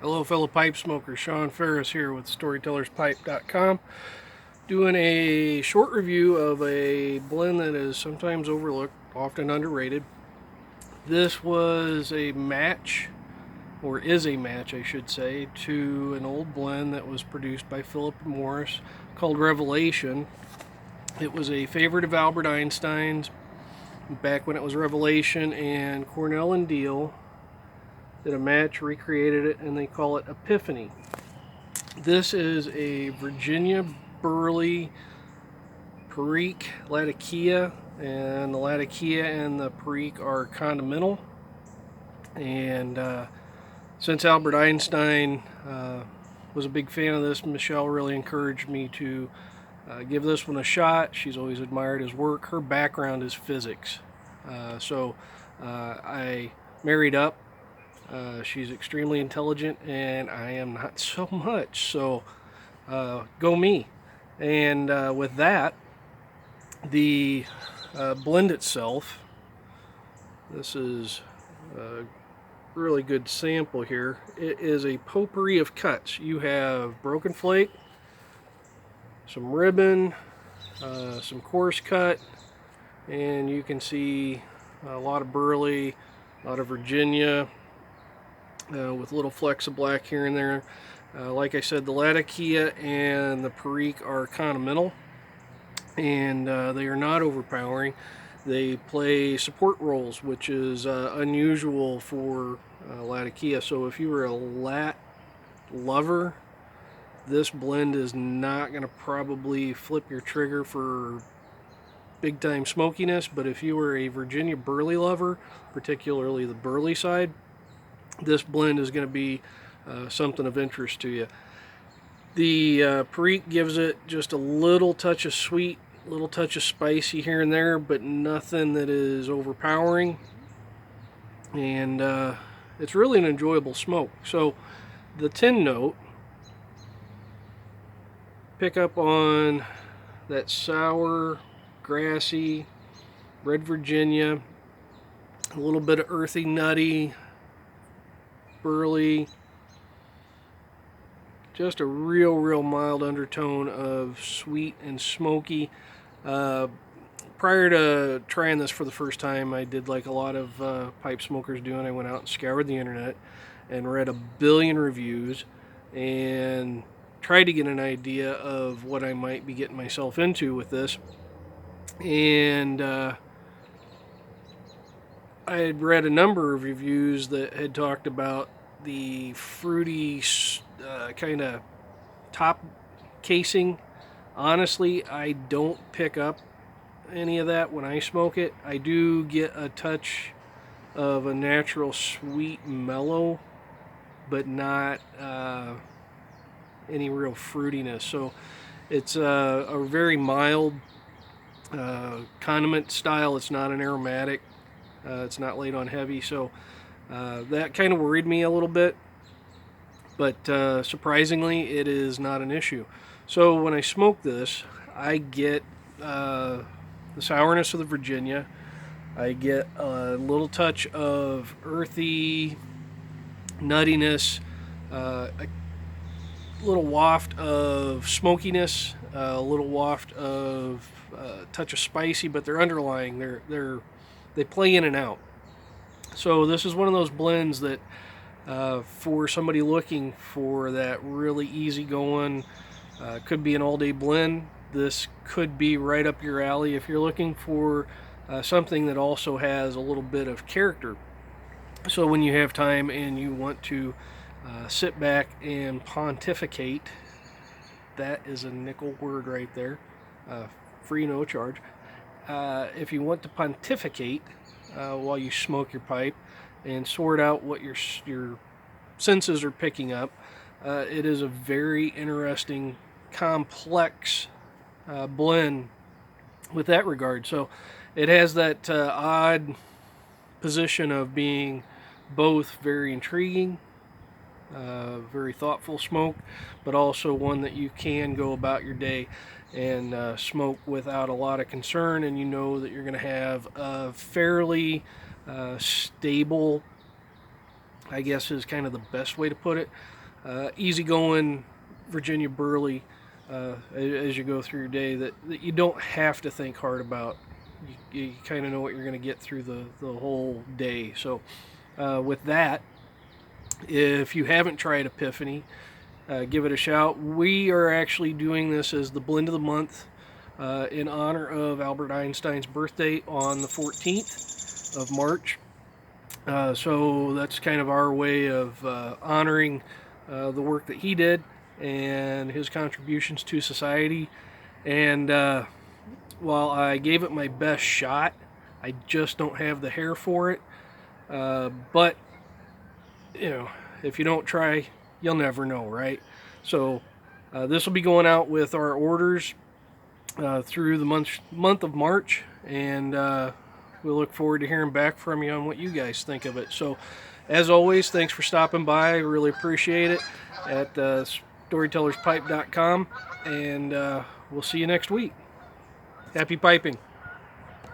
Hello fellow pipe smokers, Sean Ferris here with StorytellersPipe.com, doing a short review of a blend that is sometimes overlooked, often underrated. This was a match, or is a match I should say, to an old blend that was produced by Philip Morris called Revelation. It was a favorite of Albert Einstein's back when it was Revelation, and Cornell Diehl did a match, recreated it, and they call it Epiphany. This is a Virginia Burley Perique Latakia, and the Latakia and the Perique are continental. And since Albert Einstein was a big fan of this, Michelle really encouraged me to give this one a shot. She's always admired his work. Her background is physics. So I married up. She's extremely intelligent, and I am not so much. So go me. And with that, the blend itself, this is a really good sample here. It is a potpourri of cuts. You have broken flake, some ribbon, some coarse cut, and you can see a lot of burley, a lot of Virginia, with little flecks of black here and there. Like I said, the Latakia and the Perique are continental, and they are not overpowering. They play support roles, which is unusual for Latakia. So if you were a lat lover, this blend is not going to probably flip your trigger for big time smokiness. But if you were a Virginia Burley lover, particularly the Burley side, this blend is going to be something of interest to you. The Perique gives it just a little touch of sweet, a little touch of spicy here and there, but nothing that is overpowering. And it's really an enjoyable smoke. So the tin note, pick up on that sour, grassy, red Virginia, a little bit of earthy, nutty, burley, just a real mild undertone of sweet and smoky. Prior to trying this for the first time, I did like a lot of pipe smokers do, and I went out and scoured the internet and read a billion reviews and tried to get an idea of what I might be getting myself into with this. And I had read a number of reviews that had talked about the fruity kind of top casing. Honestly, I don't pick up any of that when I smoke it. I do get a touch of a natural sweet mellow, but not any real fruitiness. So it's a very mild condiment style. It's not an aromatic. It's not laid on heavy. So that kind of worried me a little bit. But surprisingly, it is not an issue. So when I smoke this, I get the sourness of the Virginia. I get a little touch of earthy nuttiness, a little waft of smokiness, a little waft of touch of spicy, but they're underlying. They play in and out. So this is one of those blends that for somebody looking for that really easygoing, could be an all-day blend. This could be right up your alley if you're looking for something that also has a little bit of character. So when you have time and you want to sit back and pontificate, that is a nickel word right there, free, no charge. If you want to pontificate while you smoke your pipe and sort out what your senses are picking up, it is a very interesting, complex blend with that regard. So it has that odd position of being both very intriguing, very thoughtful smoke, but also one that you can go about your day and smoke without a lot of concern, and you know that you're going to have a fairly stable I guess is kind of the best way to put it. Easygoing Virginia burley as you go through your day that you don't have to think hard about. You kind of know what you're going to get through the whole day. So with that, if you haven't tried Epiphany, give it a shout. We are actually doing this as the blend of the month in honor of Albert Einstein's birthday on the 14th of March. So that's kind of our way of honoring the work that he did and his contributions to society. And while I gave it my best shot, I just don't have the hair for it. But, you know, if you don't try, you'll never know, right? So this will be going out with our orders through the month of March, and we'll look forward to hearing back from you on what you guys think of it. So, as always, thanks for stopping by. I really appreciate it at storytellerspipe.com, and we'll see you next week. Happy piping.